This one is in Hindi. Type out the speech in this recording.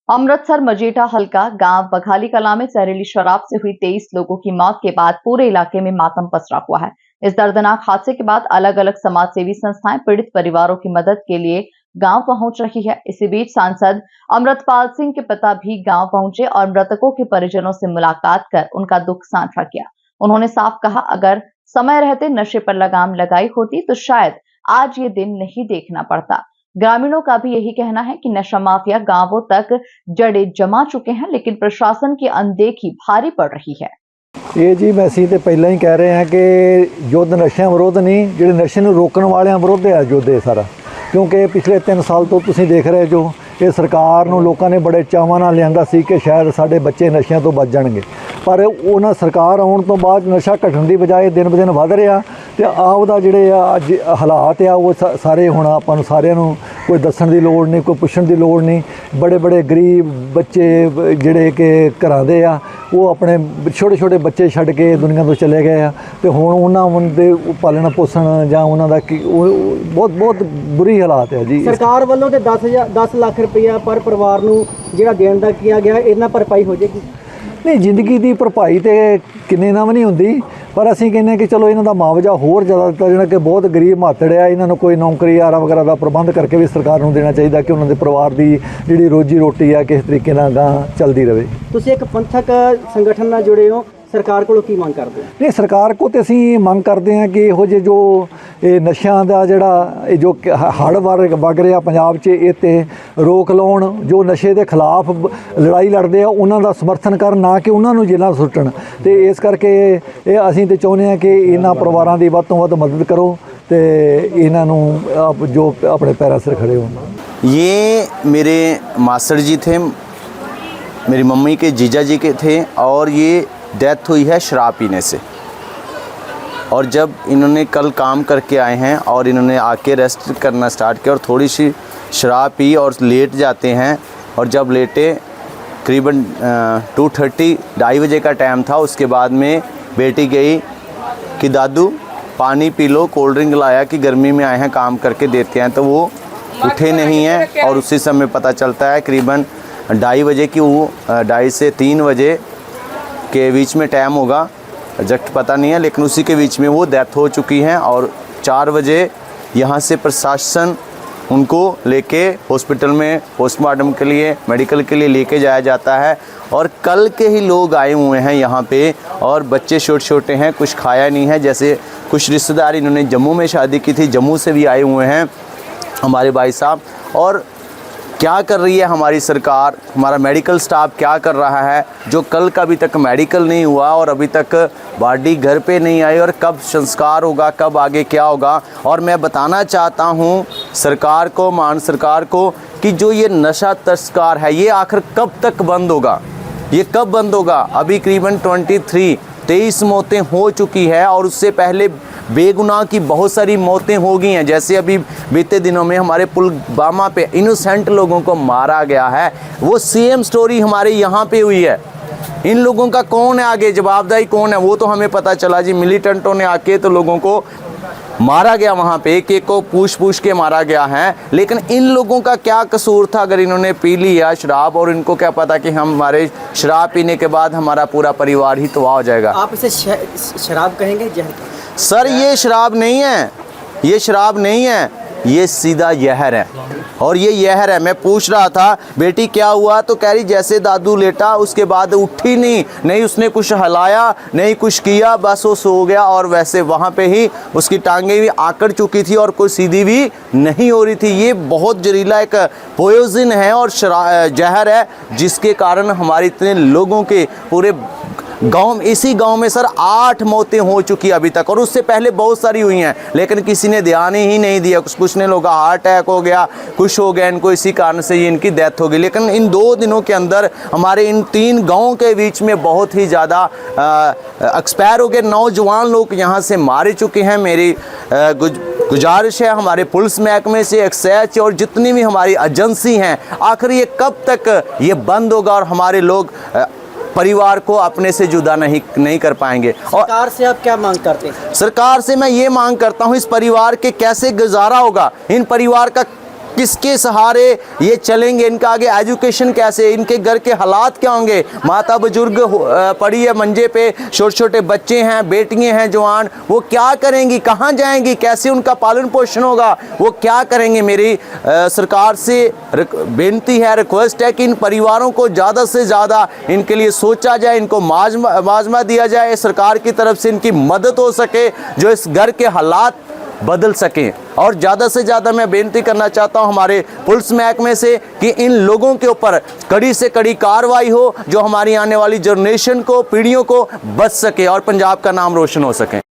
अमृतसर मजेठा हल्का गांव बघाली कला में जहरीली शराब से हुई 23 लोगों की मौत के बाद पूरे इलाके में मातम पसरा हुआ है। इस दर्दनाक हादसे के बाद अलग अलग समाज सेवी संस्थाएं पीड़ित परिवारों की मदद के लिए गांव पहुंच रही है। इसी बीच सांसद अमृतपाल सिंह के पिता भी गांव पहुंचे और मृतकों के परिजनों से मुलाकात कर उनका दुख साझा किया। उन्होंने साफ कहा, अगर समय रहते नशे पर लगाम लगाई होती तो शायद आज ये दिन नहीं देखना पड़ता। ग्रामीणों का भी यही कहना है कि नशा माफिया गांवों तक जड़े जमा चुके हैं, लेकिन प्रशासन की अनदेखी भारी पड़ रही है। ये जी मैं ਅਸੀਂ ਤੇ ਪਹਿਲਾਂ ਹੀ ਕਹਿ ਰਹੇ ਹਾਂ ਕਿ ਯੁੱਧ ਨਸ਼ਿਆਂ ਵਿਰੁੱਧ ਨਹੀਂ, ਜਿਹੜੇ ਨਸ਼ੇ ਨੂੰ ਰੋਕਣ ਵਾਲਿਆਂ ਵਿਰੁੱਧ ਹੈ ਯੁੱਧ ਇਹ ਸਾਰਾ। ਕਿਉਂਕਿ ਪਿਛਲੇ 3 ਸਾਲ ਤੋਂ ਤੁਸੀਂ ਦੇਖ ਰਹੇ ਜੋ ਇਹ ਸਰਕਾਰ ਨੂੰ ਲੋਕਾਂ ਨੇ ਬੜੇ ਚਾਵਾਂ ਨਾਲ ਲਿਆਂਦਾ ਸੀ ਕਿ ਸ਼ਾਇਦ ਸਾਡੇ ਬੱਚੇ ਨਸ਼ਿਆਂ ਤੋਂ ਬਚ ਜਾਣਗੇ, ਪਰ ਉਹਨਾਂ ਸਰਕਾਰ ਆਉਣ ਤੋਂ ਬਾਅਦ ਨਸ਼ਾ ਘਟਣ ਦੀ ਬਜਾਏ ਦਿਨ ਬ ਦਿਨ ਵੱਧ ਰਿਹਾ ਤੇ ਆਪਦਾ ਜਿਹੜੇ ਆ ਅੱਜ ਹਾਲਾਤ ਆ ਉਹ ਸਾਰੇ ਹੁਣ ਆਪਾਂ ਨੂੰ ਸਾਰਿਆਂ ਨੂੰ ਕੋਈ ਦੱਸਣ ਦੀ ਲੋੜ ਨਹੀਂ, ਕੋਈ ਪੁੱਛਣ ਦੀ ਲੋੜ ਨਹੀਂ। ਬੜੇ ਬੜੇ ਗਰੀਬ ਬੱਚੇ ਜਿਹੜੇ ਕਿ ਘਰਾਂ ਦੇ ਆ ਉਹ ਆਪਣੇ ਛੋਟੇ ਛੋਟੇ ਬੱਚੇ ਛੱਡ ਕੇ ਦੁਨੀਆ ਤੋਂ ਚਲੇ ਗਏ ਆ ਤੇ ਹੁਣ ਉਹਨਾਂ ਦੇ ਪਾਲਣ ਪੋਸ਼ਣ ਜਾਂ ਉਹਨਾਂ ਦਾ ਬਹੁਤ ਬੁਰੀ ਹਾਲਾਤ ਹੈ ਜੀ। ਸਰਕਾਰ ਵੱਲੋਂ ਤੇ 10 ਲੱਖ ਰੁਪਇਆ ਪਰ ਪਰਿਵਾਰ ਨੂੰ ਜਿਹੜਾ ਦੇਣ ਦਾ ਕੀਤਾ ਗਿਆ, ਇਹਨਾਂ ਭਰਪਾਈ ਹੋ ਜਾਏਗੀ? नहीं, जिंदगी की भरपाई तो किन्ने ना भी नहीं होंगी, पर असीं कहने कि चलो इन्हों का मुआवजा होर ज़्यादा दिता जाए कि बहुत गरीब मातड़ है, इन्हों कोई नौकरी आरा वगैरह का प्रबंध करके भी सरकार को देना चाहिए कि उन्होंने परिवार की जी रोजी रोटी है किस तरीके नाल गां चलती रहे। तुसीं एक पंथक संगठन नाल जुड़े हो, सरकार को की मांग करते हैं? नहीं, सरकार को तो असीं मंग करते हैं कि इहो जे जो नशियां दा जिहड़ा जो हड़ वग रहा पंजाब 'च इह ते रोक लाउण, जो नशे के खिलाफ लड़ाई लड़ते हैं उन्हां दा समर्थन करन, ना कि उन्हां नूं जेलां सुट्टण। ते इस करके असीं ते चाहुंदे हां कि इन्हां परिवारां दी वध तों वध मदद करो ते इन्हां नूं जो अपने पैरां सिर खड़े होण। ये मेरे मास्टर जी थे, मेरी मम्मी के जीजा जी के थे, और ये डेथ हुई है शराब पीने से। और जब इन्होंने कल काम करके आए हैं और इन्होंने आके रेस्ट करना स्टार्ट किया और थोड़ी सी शराब पी और लेट जाते हैं, और जब लेटे करीबन 2:30 2:30 बजे का टाइम था। उसके बाद में बेटी गई कि दादू पानी पी लो, कोल्ड ड्रिंक लाया कि गर्मी में आए हैं काम करके देते हैं, तो वो उठे नहीं हैं। और उसी समय पता चलता है करीबन 2:30 बजे की, वो 2:30 से 3 बजे के बीच में टाइम होगा, एग्जैक्ट पता नहीं है, लेकिन उसी के बीच में वो डेथ हो चुकी हैं। और 4 बजे यहाँ से प्रशासन उनको लेके हॉस्पिटल में पोस्टमार्टम के लिए मेडिकल के लिए लेके जाया जाता है। और कल के ही लोग आए हुए हैं यहाँ पे, और बच्चे छोटे छोटे हैं, कुछ खाया नहीं है। जैसे कुछ रिश्तेदार इन्होंने जम्मू में शादी की थी, जम्मू से भी आए हुए हैं हमारे भाई साहब। और क्या कर रही है हमारी सरकार, हमारा मेडिकल स्टाफ क्या कर रहा है, जो कल का अभी तक मेडिकल नहीं हुआ और अभी तक बॉडी घर पे नहीं आई, और कब संस्कार होगा, कब आगे क्या होगा। और मैं बताना चाहता हूँ सरकार को, मान सरकार को, कि जो ये नशा तस्कर है ये आखिर कब तक बंद होगा, ये कब बंद होगा। अभी करीबन 23 मौतें हो चुकी है, और उससे पहले बेगुनाह की बहुत सारी मौतें हो गई हैं। जैसे अभी बीते दिनों में हमारे पुलवामा पे इनोसेंट लोगों को मारा गया है, वो सेम स्टोरी हमारे यहाँ पे हुई है। इन लोगों का कौन है आगे, जवाबदारी कौन है, वो तो हमें पता चला जी, मिलिटेंटों ने आके तो लोगों को मारा गया, वहाँ पे एक एक को पूछ के मारा गया है। लेकिन इन लोगों का क्या कसूर था अगर इन्होंने पी लिया शराब, और इनको क्या पता कि हमारे शराब पीने के बाद हमारा पूरा परिवार ही तबाह हो जाएगा। आप इसे शराब कहेंगे? सर ये शराब नहीं है, ये शराब नहीं है, ये सीधा जहर है। और ये जहर है। मैं पूछ रहा था बेटी क्या हुआ, तो कह रही जैसे दादू लेटा उसके बाद उठी नहीं उसने कुछ हिलाया नहीं, कुछ किया, बस वो सो गया। और वैसे वहाँ पे ही उसकी टांगें भी आकड़ चुकी थी और कोई सीधी भी नहीं हो रही थी। ये बहुत जहरीला एक पॉइजन है और जहर है, जिसके कारण हमारे इतने लोगों के पूरे गांव, इसी गांव में सर 8 मौतें हो चुकी अभी तक, और उससे पहले बहुत सारी हुई हैं, लेकिन किसी ने ध्यान ही नहीं दिया। कुछ ने लोगों का हार्ट अटैक हो गया, कुछ हो गया, इनको इसी कारण से ये इनकी डेथ हो गई। लेकिन इन 2 दिनों के अंदर हमारे इन 3 गांवों के बीच में बहुत ही ज़्यादा एक्सपायर हो गए नौजवान लोग यहाँ से मारे चुके हैं। मेरी गुजारिश है हमारे पुलिस महकमे से, एक्साइज और जितनी भी हमारी एजेंसी हैं, आखिर ये कब तक ये बंद होगा और हमारे लोग परिवार को अपने से जुदा नहीं कर पाएंगे। और सरकार से आप क्या मांग करते हैं? सरकार से मैं ये मांग करता हूँ, इस परिवार के कैसे गुजारा होगा, इन परिवार का किसके सहारे ये चलेंगे, इनका आगे एजुकेशन कैसे, इनके घर के हालात क्या होंगे। माता बुजुर्ग पड़ी है मंजे पे, छोटे छोटे बच्चे हैं, बेटियां हैं जवान, वो क्या करेंगी, कहाँ जाएंगी, कैसे उनका पालन पोषण होगा, वो क्या करेंगे। मेरी सरकार से बेनती है, रिक्वेस्ट है कि इन परिवारों को ज़्यादा से ज़्यादा इनके लिए सोचा जाए, इनको माजमा दिया जाए, सरकार की तरफ से इनकी मदद हो सके, जो इस घर के हालात बदल सकें। और ज़्यादा से ज़्यादा मैं बेनती करना चाहता हूं हमारे पुलिस महकमे से कि इन लोगों के ऊपर कड़ी से कड़ी कार्रवाई हो, जो हमारी आने वाली जनरेशन को, पीढ़ियों को बच सके और पंजाब का नाम रोशन हो सके।